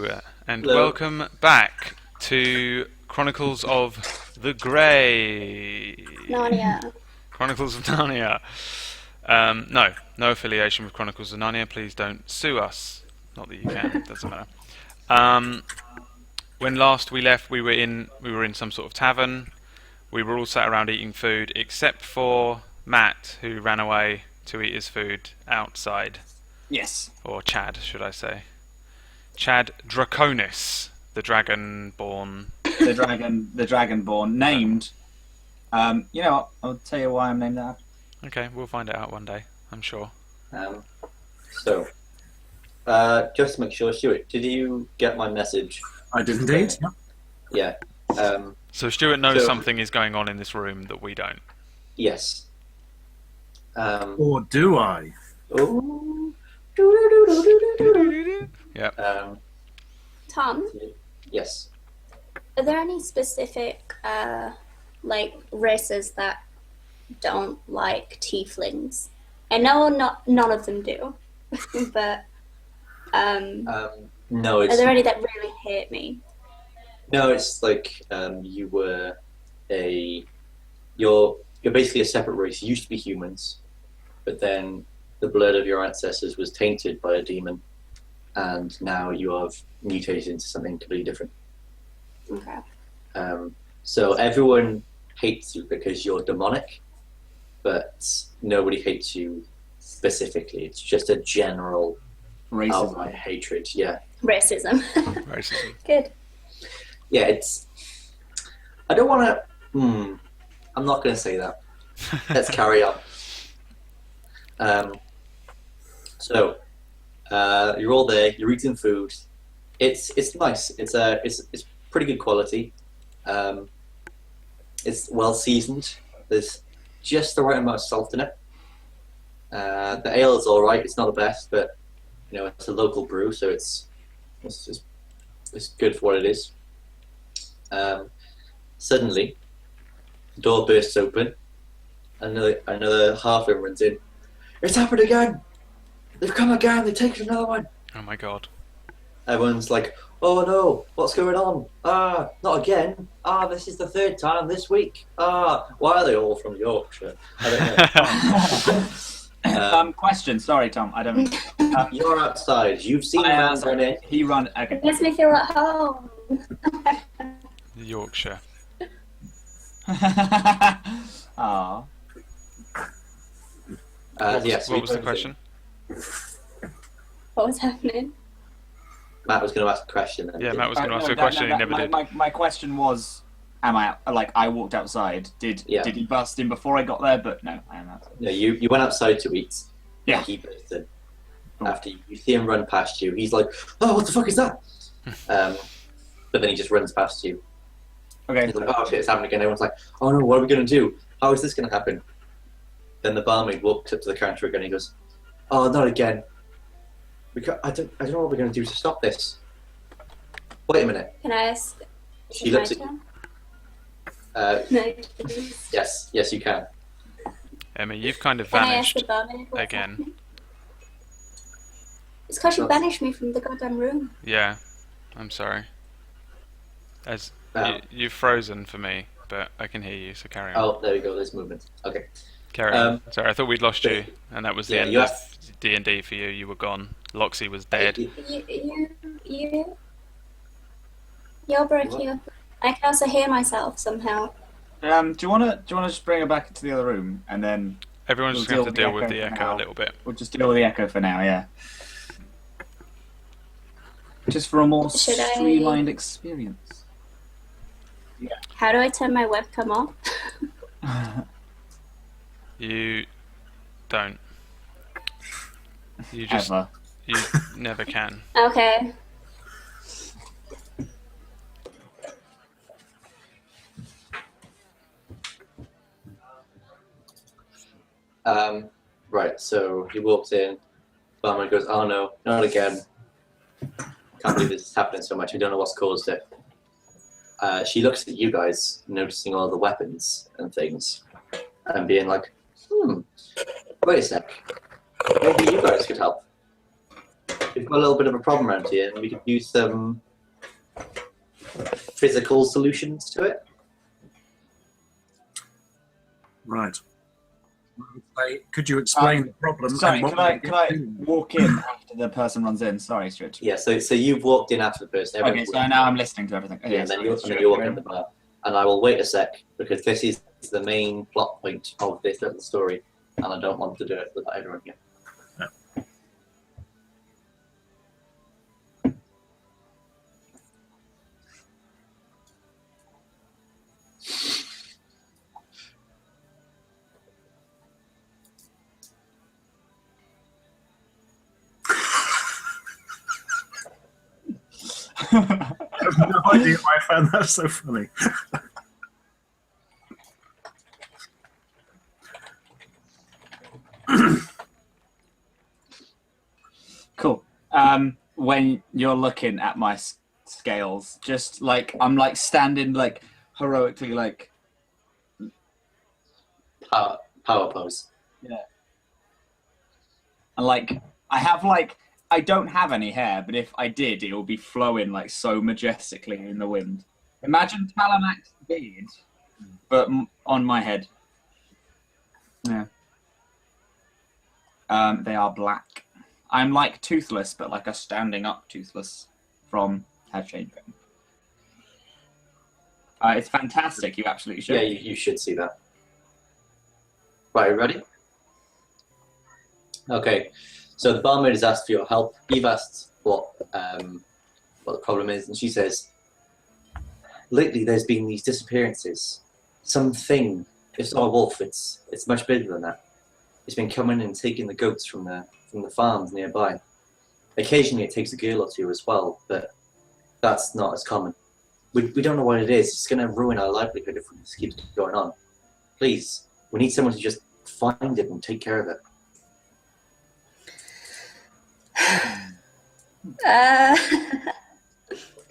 And Hello. welcome back to Chronicles of the Grey. Narnia. Chronicles of Narnia. No affiliation with Chronicles of Narnia. Please don't sue us. Not that you can. Doesn't matter. When last we left, we were in some sort of tavern. We were all sat around eating food, except for Matt, who ran away to eat his food outside. Yes. Or Chad, should I say? Chad Draconis, the Dragonborn. The Dragonborn, named. I'll tell you why I'm named that. Okay, we'll find it out one day, I'm sure. So, just to make sure, Stuart, did you get my message? I did indeed. Yeah. So Stuart knows So- something is going on in this room that we don't. Yes. Or do I? Oh. Yep. Tom, Yes. are there any specific races that don't like tieflings? I know none of them do, but No, are it's there any that really hate me? no, it's like you were you're basically a separate race. You used to be humans, but then the blood of your ancestors was tainted by a demon, and now you have mutated into something completely different. Okay. So everyone hates you because you're demonic, but nobody hates you specifically. It's just a general outright Racism. hatred. Yeah, Racism. Racism. Good. yeah. It's. I don't want to. I'm not going to say that. Let's carry on. So, you're all there. You're eating food. It's nice. It's pretty good quality. It's well seasoned. There's just the right amount of salt in it. The ale is all right. It's not the best, but it's a local brew, so it's good for what it is. Suddenly, the door bursts open. Another halfling runs in. It's happened again! They've come again! They've taken another one! Oh my god. Everyone's like, oh no, what's going on? Not again. This is the third time this week. Why are they all from Yorkshire? I don't know. Question. Sorry, Tom. I don't. You're outside. You've seen I man am. run in. He run. It Okay. makes me feel at home. Yorkshire. Aw. Yes. What was the question? What was happening? Matt was going to ask a question. Then. Yeah, Matt was going to No, ask a that- question, no, he that- never my, did. My question was, am I I walked outside? Did he bust in before I got there? But no, I am outside. No, you went outside to eat. Yeah. He burst in. Cool. After you see him run past you, he's like, oh, what the fuck is that? But then he just runs past you. Okay. He's like, oh shit, it's happening again. Everyone's like, oh no, what are we going to do? How is this going to happen? Then the barmaid walks up to the counter again and he goes, oh, not again. I don't know what we're going to do to stop this. Wait a minute. Can I ask? Is She it my looks at turn? you. No, please. Yes, you can. Emma, you've kind of Can I ask vanished the barmaid what's again. happening? It's because you banished me from the goddamn room. Yeah, I'm sorry. As Oh. you've frozen for me, but I can hear you, so carry on. Oh, there we go. There's movement. Okay. Carry on. Sorry, I thought we'd lost you, and that was the Yeah, end you of D&D for you. You were gone. Loxy was dead. You're breaking up. I can also hear myself somehow. Do you wanna just bring her back into the other room and then Everyone's We'll just going to deal deal with with the the echo echo now. a little bit. we'll just deal with the echo for now? Yeah. Just for a more Should I- streamlined experience. How do I turn my webcam off? You don't. You just Ever. you never can. Okay. Right, so he walks in. Barmaid goes, oh no, not again. Can't believe this is happening so much. We don't know what's caused it. She looks at you guys, noticing all the weapons and things, and being like, wait a sec. Maybe you guys could help. we've got a little bit of a problem around here, and we could use some physical solutions to it. Right. Could you explain the problem? Sorry, and can I walk in after the person runs in? Sorry, Stuart. Yeah, so you've walked in after the person. Okay, so now I'm listening to everything. Okay, Yeah, and then you're walking in the bar. And I will wait a sec, because this is the main plot point of this little story, and I don't want to do it without everyone here. I have no idea why I found that so funny. Cool. When you're looking at my scales, just like I'm like standing like heroically like Power pose. yeah, and like I don't have any hair, but if I did, it would be flowing like so majestically in the wind. Imagine Talamak's beard, but on my head. Yeah. They are black. I'm like Toothless, but like a standing up Toothless from How to Train Your Dragon. It's fantastic. You absolutely should. Yeah, you should see that. Right, ready? Okay, so the barmaid has asked for your help. You've asked what the problem is, and she says, lately there's been these disappearances. Something, it's not a wolf, it's much bigger than that. It's been coming and taking the goats from the farms nearby. Occasionally it takes a girl or two as well, but that's not as common. We don't know what it is. It's going to ruin our livelihood if this keeps going on. Please, we need someone to just find it and take care of it.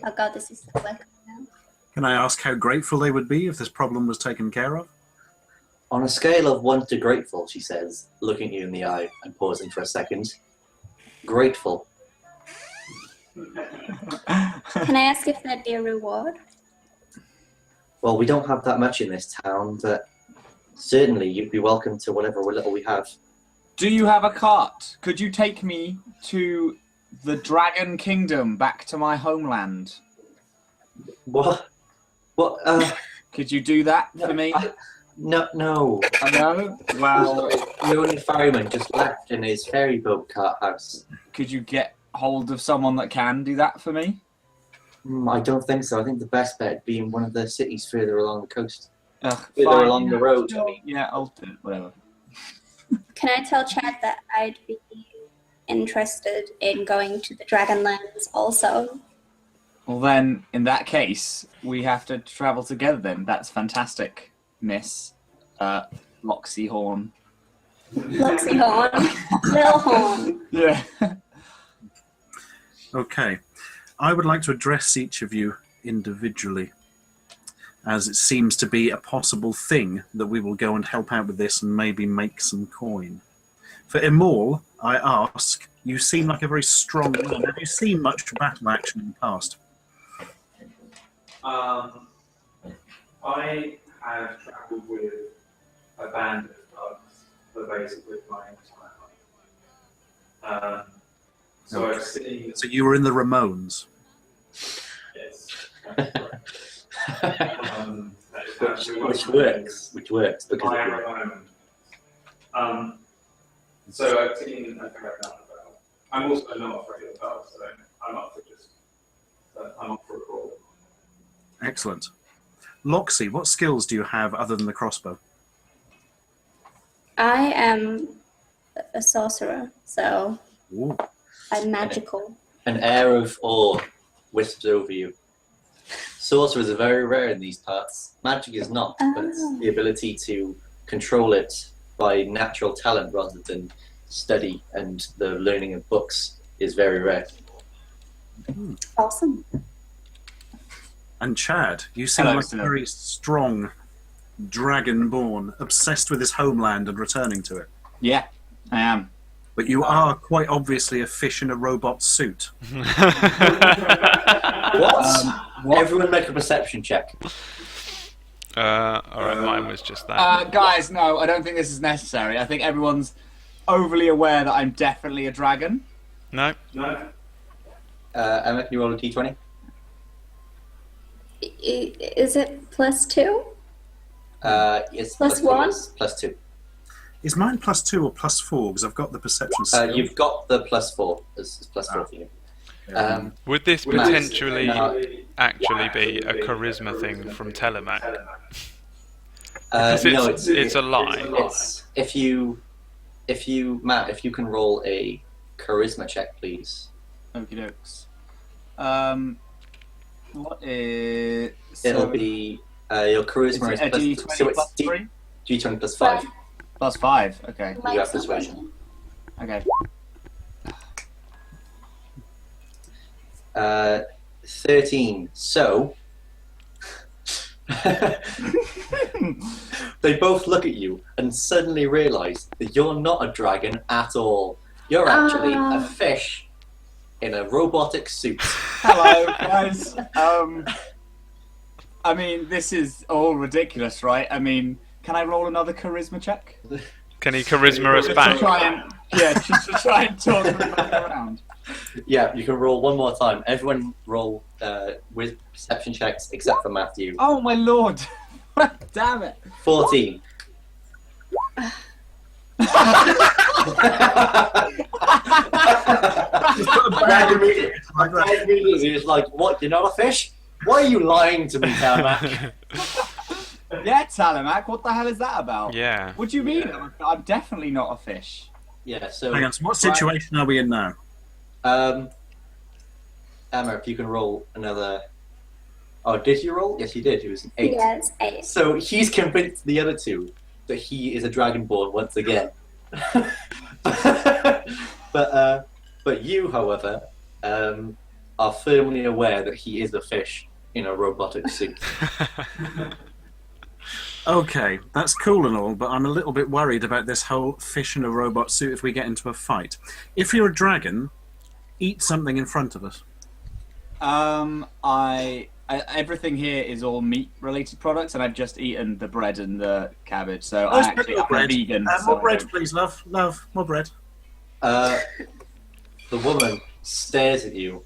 Oh god, this is so like now. Can I ask how grateful they would be if this problem was taken care of? On a scale of 1 to grateful, she says, looking you in the eye and pausing for a second. Grateful. Can I ask if there'd be a reward? Well, we don't have that much in this town, but certainly you'd be welcome to whatever little we have. Do you have a cart? Could you take me to the Dragon Kingdom, back to my homeland? What? What? Could you do that for me? No. I know. Well, the only ferryman just left in his ferry boat cart house. could you get hold of someone that can do that for me? I don't think so. I think the best bet would be in one of the cities further along the coast. Ugh, Further fine, along the road, I mean. Yeah, I'll do it. Whatever. Can I tell Chad that I'd be interested in going to the Dragonlands also? Well, then, in that case, we have to travel together then. That's fantastic, Miss Loxy Horn. Loxy Horn. Lil Horn. Yeah. Okay. I would like to address each of you individually, as it seems to be a possible thing that we will go and help out with this and maybe make some coin. For Emol, I ask, you seem like a very strong man. Have you seen much battle action in the past? I have travelled with a band of thugs for basically my entire life. So Okay. I've seen. So you were in the Ramones. Yes. Which works because of I am your- Ramon. So I've seen a fair amount of battle. I'm also not afraid of battle, so I'm up for a crawl. Excellent. Loxy, what skills do you have other than the crossbow? I am a sorcerer, so Ooh. I'm magical. An air of awe wisps over you. Sorcerers are very rare in these parts. Magic is not, but the ability to control it by natural talent rather than study and the learning of books is very rare. Awesome. And Chad, you seem Hello, like sir. a very strong dragonborn, obsessed with his homeland and returning to it. Yeah, I am. but you are quite obviously a fish in a robot suit. What? Everyone make a perception check. Alright, mine was just that. Guys, no, I don't think this is necessary. I think everyone's overly aware that I'm definitely a dragon. No? Emma, can you roll a d20? Is it +2? It's Plus one? Plus 2. Is mine +2 or +4? Because I've got the perception skill. You've got the +4. It's +4 for you. Would this Matt, potentially no. actually be a charisma thing from Telemac? No, Because it's a lie. It's if you Matt, if you can roll a charisma check, please. Okie dokes. What is... It'll be your charisma is a plus, D20 so it's plus 3? D20 plus 5. Plus 5, okay. You have persuasion. Okay. 13. So they both look at you and suddenly realise that you're not a dragon at all. You're actually a fish in a robotic suit. Hello, guys. I mean, this is all ridiculous, right? I mean, can I roll another charisma check? Can he charisma us Just to back? try and, just to try and talk them back around. Yeah, you can roll one more time. Everyone roll with perception checks except for Matthew. Oh my lord! Damn it! 14. Immediately is like, what? You're not a fish? Why are you lying to me, Tarmac? Yeah, Talamac, what the hell is that about? Yeah. What do you mean? I'm definitely not a fish. Yeah. So, Hang on, so what situation are we in now? Emma, if you can roll another. Oh, did you roll? Yes, you did. It was an 8. Yes, 8. So he's convinced the other two that he is a dragonborn once again. But you, however, are firmly aware that he is a fish in a robotic suit. Okay, that's cool and all, but I'm a little bit worried about this whole fish in a robot suit if we get into a fight. If you're a dragon, eat something in front of us. Everything here is all meat-related products, and I've just eaten the bread and the cabbage, so Let's I'm put more a bread. vegan. so More I bread, don't- please, love. Love, more bread. The woman stares at you,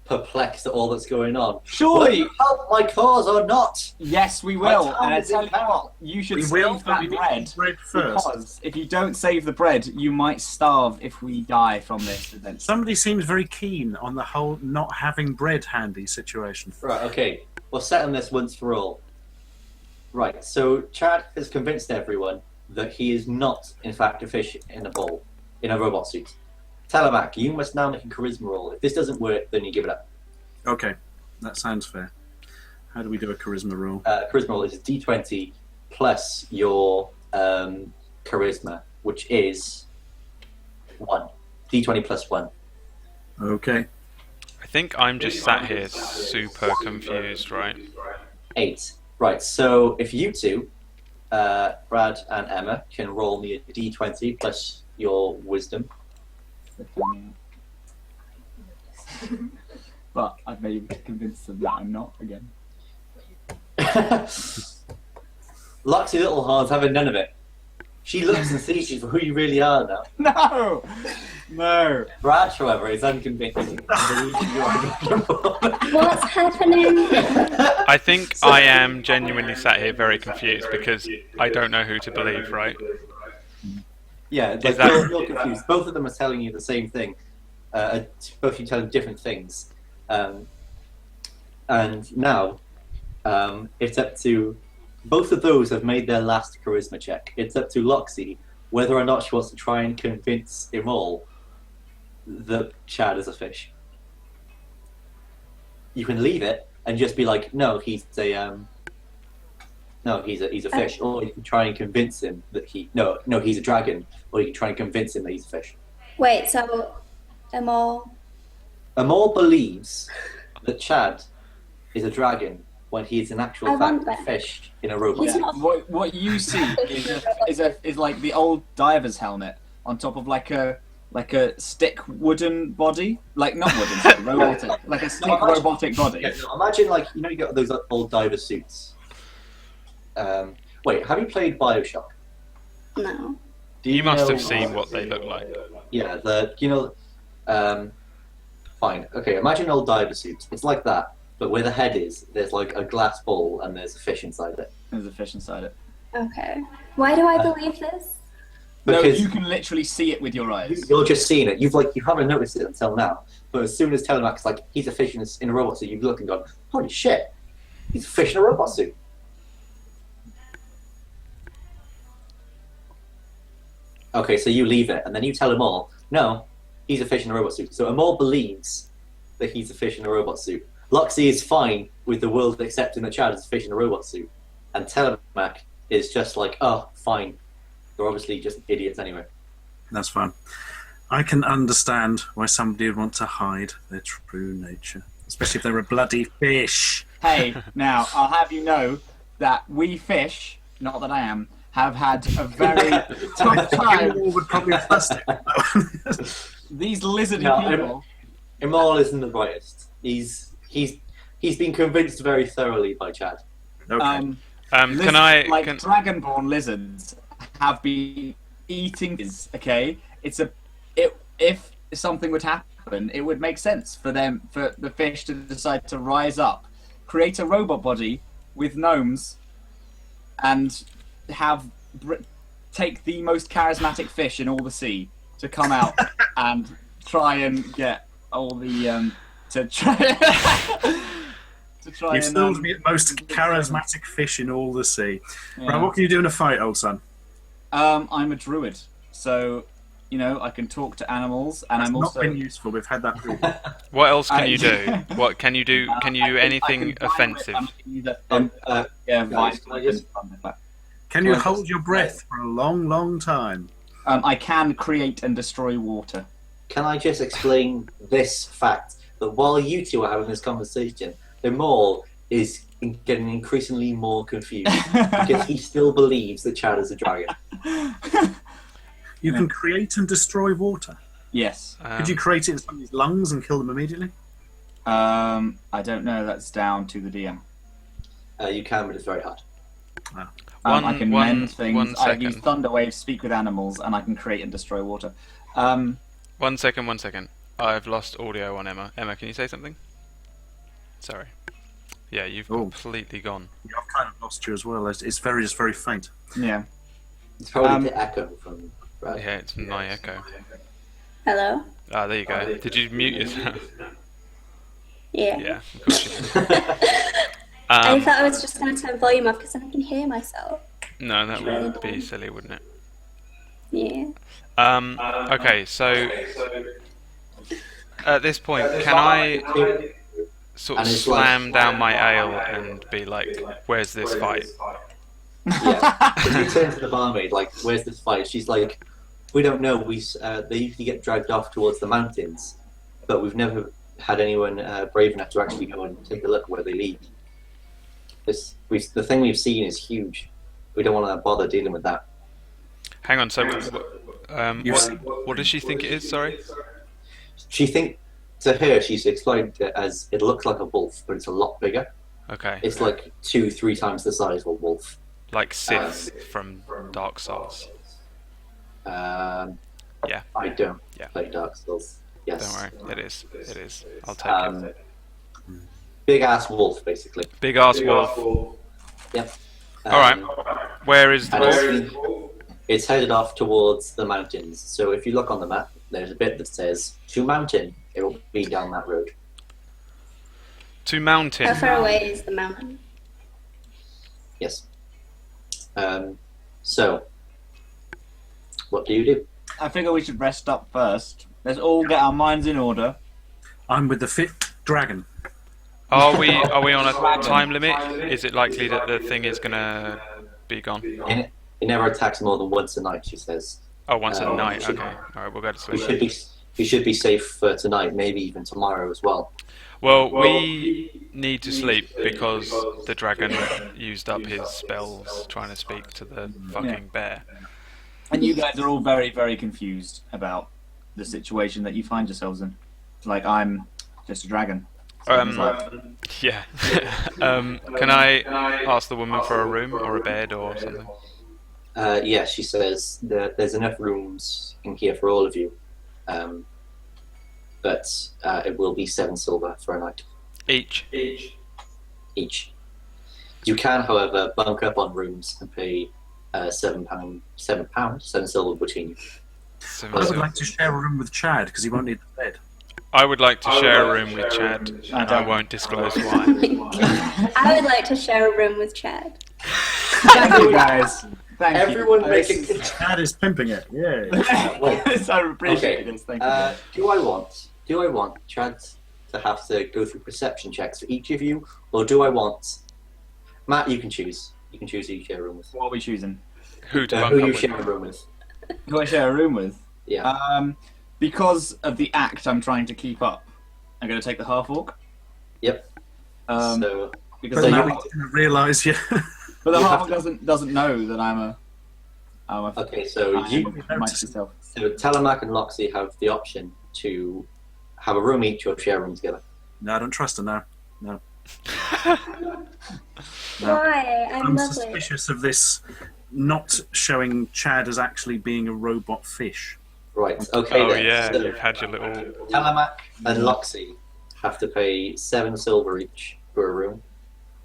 perplexed at all that's going on. Surely, Will you help my cause or not? yes, we will. What And I time tell is you it what, you should We save will, but that we need bread. bread first. Because if you don't save the bread, you might starve if we die from this event. Somebody seems very keen on the whole not having bread handy situation. Right, okay. We'll settle this once for all. Right, so Chad has convinced everyone that he is not, in fact, a fish in a bowl, in a robot suit. Telemac, you must now make a charisma roll. If this doesn't work, then you give it up. Okay, that sounds fair. How do we do a charisma roll? Charisma roll is a d20 plus your charisma, which is 1. d20 plus 1. Okay. I think I'm just sat here super confused, right? 8. Right, so if you two, Brad and Emma, can roll me a d20 plus your wisdom. But I've maybe convinced them that I'm not again. Luxy Little Horns having none of it. She looks and sees you for who you really are now. No! No! Brad, however, is unconvinced. What's happening? I think I am genuinely sat here very confused because I don't know who to believe, right? Yeah, like that- you're confused. Both of them are telling you the same thing. Both of you telling different things. And now, it's up to... Both of those have made their last charisma check. It's up to Loxy whether or not she wants to try and convince him all that Chad is a fish. You can leave it and just be like, no, he's a fish. Or you can try and convince him that he's a dragon. Or you can try and convince him that he's a fish. Wait, so Amol. Amol believes that Chad is a dragon when he is in actual I want fact a that. fish in a robot. He's not. What you see is like the old diver's helmet on top of like a like a stick wooden body, like not wooden, sorry, robotic, like a stick robotic body. Yeah, no, imagine like you know you got those like, old diver suits. Wait, have you played Bioshock? No. Do You must know- have seen what they look like. Yeah, fine. Okay, imagine old diver suits. It's like that, but where the head is, there's like a glass ball and there's a fish inside it. There's a fish inside it. Okay. Why do I believe this? No, Because you can literally see it with your eyes. you're just seeing it. You haven't noticed it until now. But as soon as Telemach's like, he's a fish in a robot suit, you've looked and gone, holy shit, he's a fish in a robot suit. Okay, so you leave it, and then you tell them all, no, he's a fish in a robot suit. So Amor believes that he's a fish in a robot suit. Loxy is fine with the world accepting that Chad is a fish in a robot suit. And Telemach is just like, oh, fine. They're obviously just idiots anyway. That's fine. I can understand why somebody would want to hide their true nature, especially if they're a bloody fish. Hey, now I'll have you know that we fish, not that I am, have had a very tough You time. all would probably trust it. These lizardy No, people. Imal isn't the brightest. He's been convinced very thoroughly by Chad. Okay. Can I? Like Can, dragonborn lizards have been eating this. Okay, if something would happen, it would make sense for the fish to decide to rise up, create a robot body with gnomes, and take the most charismatic fish in all the sea to come out and try and get all the to try You've and still the most charismatic fish in all the sea. Right, what can you do in a fight, old son? I'm a druid, so I can talk to animals, and That's I'm not also been useful. We've had that proven. what else can I- you do? What can you do? Can you do anything offensive? Can you hold your breath for a long, long time? I can create and destroy water. Can I just explain this fact that while you two are having this conversation, Imal is getting increasingly more confused because he still believes that Chad is a dragon. You can create and destroy water. Yes. Could you create it in somebody's lungs and kill them immediately? I don't know. That's down to the DM. You can, but it's very hard. I can mend things. 1 I use second. thunder waves, speak with animals, and I can create and destroy water. 1 second. 1 second. I've lost audio on Emma. Emma, can you say something? Sorry. Yeah, you've Oh. completely gone. Yeah, I've kind of lost you as well. It's just very faint. Yeah. It's probably the echo from. Right. Yeah, it's my echo. Hello? Ah, there you go. Did you mute yourself? Yeah. Yeah, of course you did. I thought I was just going to turn volume off because then I can hear myself. No, that would be silly, wouldn't it? Yeah. Okay, so at this point, can I sort of And it's slam like- down my ale and be like, "Where's this fight?" Yeah. If you turn to the barmaid, like, where's this fight? She's like, we don't know. They usually get dragged off towards the mountains, but we've never had anyone brave enough to actually go and take a look where they lead. The thing we've seen is huge. We don't want to bother dealing with that. Hang on. So, You've seen- what does she think it is? Sorry. To her, she's explained it as it looks like a wolf, but it's a lot bigger. Okay. It's like 2-3 times the size of a wolf. Like Sith from Dark Souls. Yeah. I don't Yeah. play Dark Souls. Yes. Don't worry. It is. It is. I'll take it. Big ass wolf, basically. Big ass wolf. Yep. All right. Where is the And wolf? it's headed off towards the mountains. So if you look on the map, there's a bit that says to mountain. It will be down that road. To mountain. How far away is the mountain? Yes. So, what do you do? I figure we should rest up first. Let's all get our minds in order. I'm with the fit dragon. Are we on a time limit? Is it likely that the thing is gonna be gone? It never attacks more than once a night, she says. Oh, once a night. we should- Okay. All right. We'll go to We sleep. should be safe for tonight, maybe even tomorrow as well. Well, we need to sleep because the dragon used up his spells trying to speak to the fucking bear. And you guys are all very, very confused about the situation that you find yourselves in. Like, I'm just a dragon. So Um, it's like, Yeah. Can I ask the woman for a room or a bed or something? Yeah, she says there's enough rooms in here for all of you, but it will be 7 silver for a night Each. each. You can, however, bunk up on rooms and pay £7 silver between you. Seven I would silver. like to share a room with Chad because he won't need the bed. I would like to share a room with Chad, and I won't disclose why. I would like to share a room with Chad. thank you guys. Thank Everyone you. make it. Chad is pimping it. Yeah. So appreciate Okay. it. Thank you. Do I want Chad to have to go through perception checks for each of you, or do I want Matt? You can choose. You can choose who you share a room with. What are we choosing? Who to Who bunk you up with? share a room with? Who I share a room with? Yeah. Because of the act I'm trying to keep up, I'm going to take the half orc. Yep. Because But So now you- we didn't realise you. but the you half have orc doesn't know that I'm a Okay, so I you, am myself. so Telemac and Loxy have the option to have a room each or share a room together. No, I don't trust her now. No. Why? I'm I'm lovely. suspicious of this not showing Chad as actually being a robot fish. Right. Okay. Oh then. yeah, So you've had your little. Telemac and Loxy have to pay 7 silver each for a room,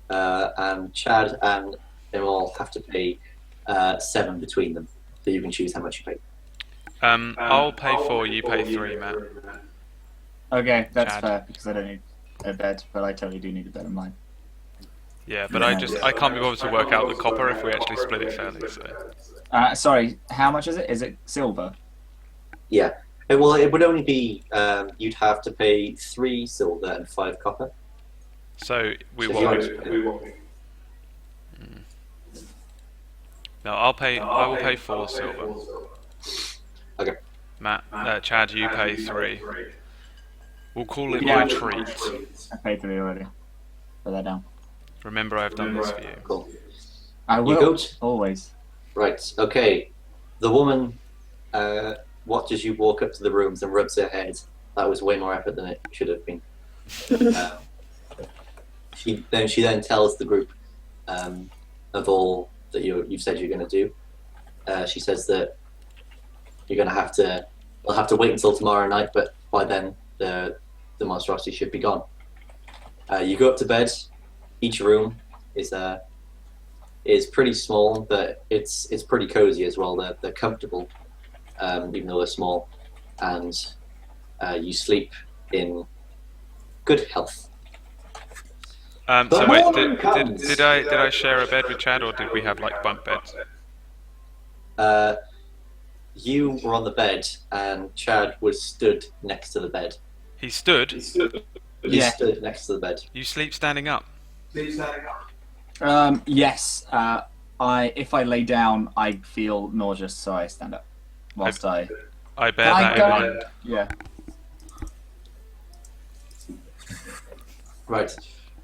and Chad and Imal have to pay 7 between them. So you can choose how much you pay. I'll pay 4, you pay 3, Matt. Okay, that's Chad. fair because I don't need a bed, but I totally do need a bed in mine. Yeah, but I can't be bothered to work out the copper if we actually split it fairly. So Sorry, how much is it? Is it silver? Yeah. Well, it would only be you'd have to pay 3 silver and 5 copper. we So want. if you want- No, I will pay 4 silver. Okay. Matt, Chad, you pay 3. We'll call it Yeah. my treat. I paid 3 already. Put that down. Remember, I've done this for you. Cool. I You will go. always. Right. Okay. The woman watches you walk up to the rooms and rubs her head. That was way more effort than it should have been. She then tells the group of all that you've said you're going to do. She says that you're going to have to. We'll have to wait until tomorrow night, but by then the monstrosity should be gone. You go up to bed. Each room is pretty small, but it's pretty cozy as well. They're comfortable, even though they're small, and you sleep in good health. So The wait, morning did comes. I share a bed with Chad, or did we have like bunk beds? You were on the bed, and Chad was stood next to the bed. He stood. He Yeah. stood next to the bed. You sleep standing up. Yes. If I lay down, I feel nauseous, so I stand up. Whilst I. I bear Can I that go- in mind. Yeah. Right.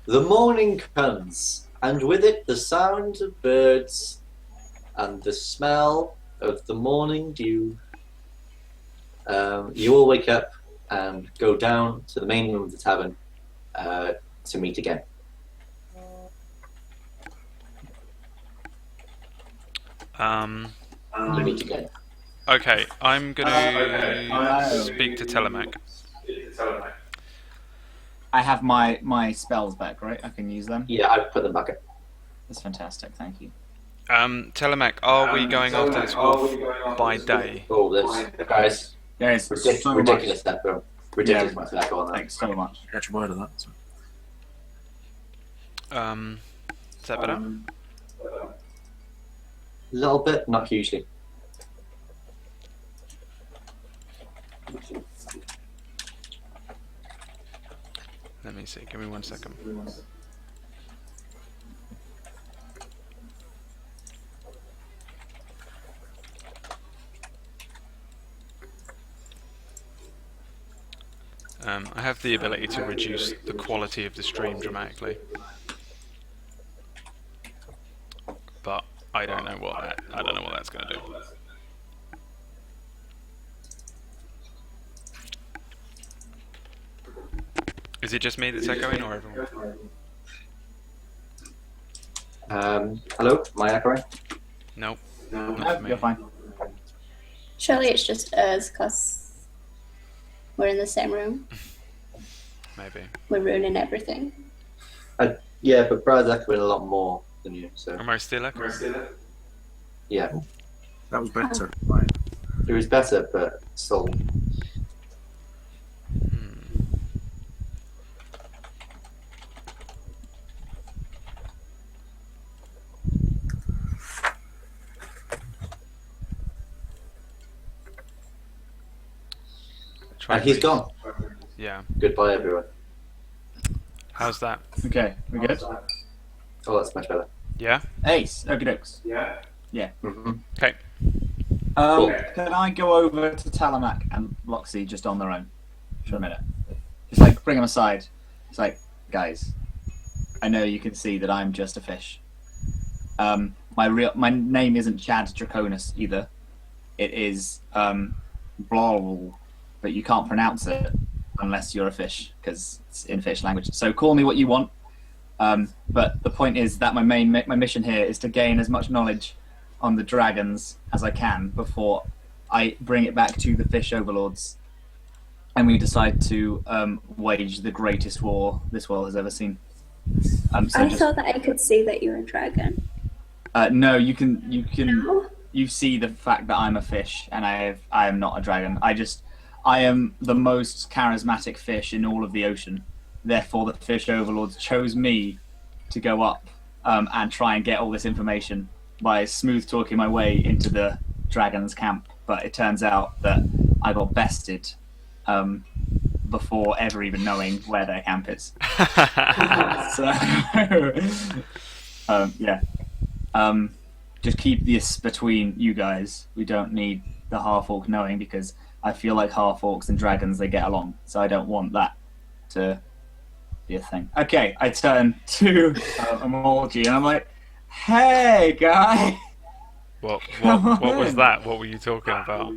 The morning comes, and with it the sound of birds and the smell of the morning dew. You all wake up and go down to the main room of the tavern to meet again. You meet again. Okay, I'm gonna Oh. speak to Telemac. I have my spells back, right? I can use them. Yeah, I put them back up. That's fantastic. Thank you. Telemac, are we going after this wolf by day? Oh, this guys, Guys, so ridiculous much. that bro. Ridiculous Yeah. much that go on there. Thanks so much. Catch a word of that. So. Is that better? A little bit, not hugely. Let me see. Give me 1 second. I have the ability to reduce the quality of the stream dramatically, but I don't know what that's going to do. Is it just me that's echoing, or everyone? Hello, am I echoing? Nope. No, Not for me. you're fine. Surely it's just us because we're in the same room. Maybe. We're ruining everything. Yeah, but Brad's echoing a lot more than you, so Am I still echoing? yeah. That was better. Right. It was better, but still. Try And he's please. gone. Yeah. Goodbye, everyone. How's that? Okay, we good? Oh, that's much better. Yeah. Ace, okie dokes. Mm-hmm. Okay. Cool. Can I go over to Talamak and Loxy just on their own for a minute? Just like bring them aside. It's like, guys, I know you can see that I'm just a fish. My name isn't Chad Draconis either. It is Blorl, but you can't pronounce it unless you're a fish because it's in fish language. So call me what you want. But the point is that my mission here is to gain as much knowledge on the dragons as I can before I bring it back to the fish overlords, and we decide to wage the greatest war this world has ever seen. I thought that I could see that you're a dragon. No, you can No? you see the fact that I'm a fish and I am not a dragon. I am the most charismatic fish in all of the ocean. Therefore, the fish overlords chose me to go up and try and get all this information by smooth talking my way into the dragon's camp. But it turns out that I got bested before ever even knowing where their camp is. So, yeah. Just keep this between you guys. We don't need the half-orc knowing because I feel like half-orcs and dragons, they get along. So I don't want that to be a thing. Okay, I turn to Amorgi and I'm like, hey, guy! What was that? What were you talking about?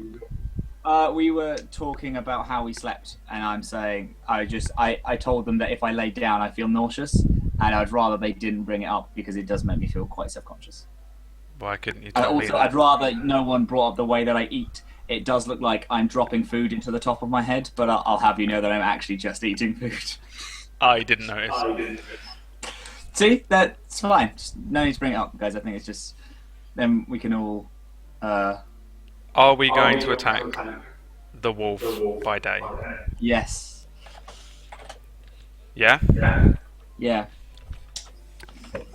We were talking about how we slept, and I'm saying I told them that if I lay down, I feel nauseous, and I'd rather they didn't bring it up because it does make me feel quite self-conscious. Why couldn't you And tell me also, that? I'd rather no one brought up the way that I eat. It does look like I'm dropping food into the top of my head, but I'll have you know that I'm actually just eating food. I didn't notice. See, that's fine. Just no need to bring it up, guys. I think it's just then we can all. Are we going to attack the wolf by day? Yes. Yeah? Yeah.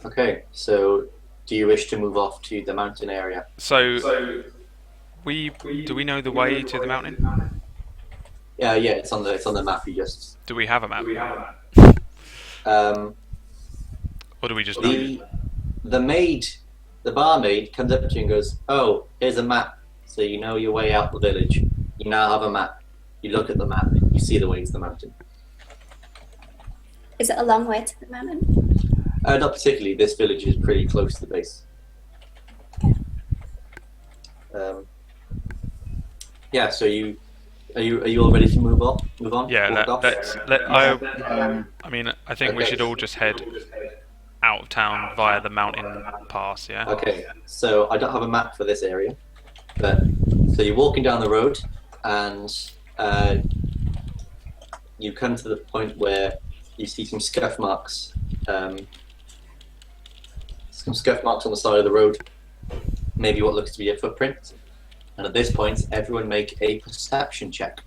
Okay, so do you wish to move off to the mountain area? So, do we know the way to the mountain? Yeah, it's on the map. You just Do we have a map? um, Or do we just know? the barmaid comes up to you and goes, "Oh, here's a map, so you know your way out the village. You now have a map. You look at the map, you see the way to the mountain." Is it a long way to the mountain? Not particularly. This village is pretty close to the base. Yeah. So are you all ready to move on? Move on. Yeah, Walk off? I mean, I think we Okay. should all just head out of town via the mountain pass, yeah? Okay, so I don't have a map for this area, but so you're walking down the road and you come to the point where you see some scuff marks. Some scuff marks on the side of the road, maybe what looks to be a footprint. And at this point, everyone make a perception check.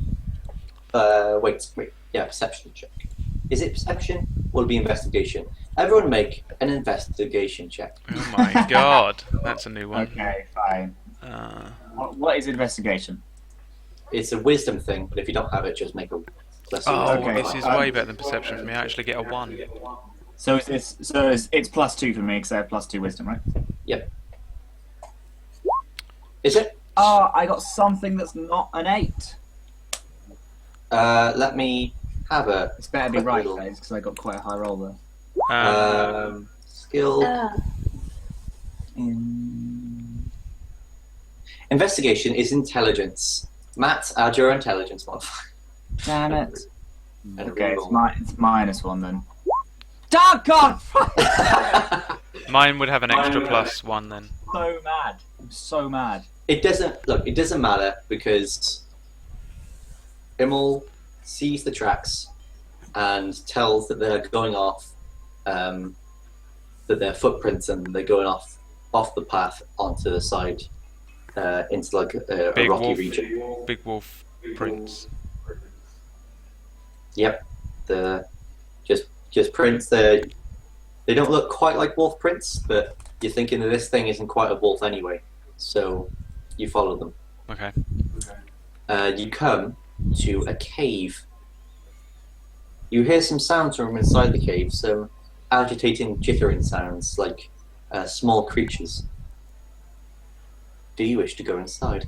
Wait, yeah, perception check. Is it perception? Or will it be investigation? Everyone make an investigation check. Oh my god, that's a new one. Okay, fine. Uh, What is investigation? It's a wisdom thing, but if you don't have it, just make a plus. oh, Okay. this is way better than perception for me. I actually get a 1. So it's +2 for me because I have +2 wisdom, right? Yep. Is it? Oh, I got something that's not an 8. Let me have a It's better be quick right, little, guys, because I got quite a high roll there. skill. Investigation is intelligence. Matt, add your intelligence modifier. Damn it. And Okay, reroll. it's -1 then. Oh God! Mine would have an extra +1 then. So mad. I'm so mad. It doesn't matter because Immel sees the tracks and tells that they're going off, that they're footprints and they're going off the path onto the side, into like a Big rocky wolf. region. Big wolf prints. Yep, the just prints. They don't look quite like wolf prints, but you're thinking that this thing isn't quite a wolf anyway, so you follow them. Okay. You come to a cave. You hear some sounds from inside the cave, some agitating, jittering sounds like small creatures. Do you wish to go inside?